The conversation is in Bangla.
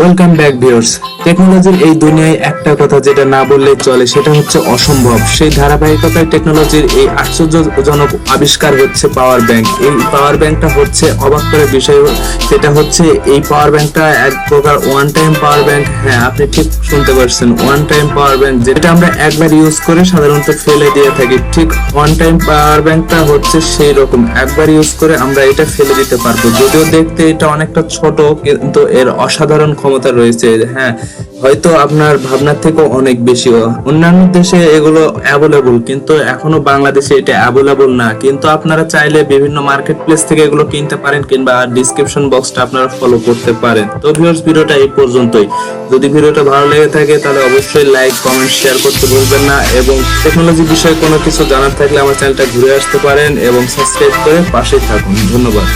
Welcome back viewers. টেকনোলজির এই দুনিয়ায় একটা কথা যেটা না বললেই চলে, সেটা হচ্ছে অসম্ভব। সেই ধারাবাহিকতায় টেকনোলজির এই আশ্চর্যজনক আবিষ্কার হচ্ছে পাওয়ার ব্যাংক। এই পাওয়ার ব্যাংকটা হচ্ছে অবাক করার বিষয়। সেটা হচ্ছে এই পাওয়ার ব্যাংকটা এক প্রকার ওয়ান টাইম পাওয়ার ব্যাংক। হ্যাঁ, আপনি ঠিক শুনতে পারছেন, ওয়ান টাইম পাওয়ার ব্যাংক, যেটা আমরা একবার ইউজ করে সাধারণত ফেলে দিয়ে থাকি। ঠিক ওয়ান টাইম পাওয়ার ব্যাংকটা হচ্ছে সেই রকম, একবার ইউজ করে আমরা এটা ফেলে দিতে পারবো। যদিও দেখতে এটা অনেকটা ছোট, কিন্তু এর অসাধারণ ক্ষমতা রয়েছে। হ্যাঁ, হয়তো আপনার ভাবনার থেকেও অনেক বেশি। অন্যান্য দেশে এগুলো অ্যাভেলেবল, কিন্তু এখনো বাংলাদেশে এটা অ্যাভেলেবল না। কিন্তু আপনারা চাইলে বিভিন্ন মার্কেট প্লেস থেকে এগুলো কিনতে পারেন, কিংবা ডিসক্রিপশন বক্সটা আপনারা ফলো করতে পারেন। তো ভিউয়ার্স, ভিডিওটা এই পর্যন্তই। যদি ভিডিওটা ভালো লেগে থাকে তাহলে অবশ্যই লাইক, কমেন্ট, শেয়ার করতে ভুলবেন না। এবং টেকনোলজি বিষয়ে কোনো কিছু জানার থাকলে আমার চ্যানেলটা ঘুরে আসতে পারেন এবং সাবস্ক্রাইব করে পাশেই থাকুন। ধন্যবাদ।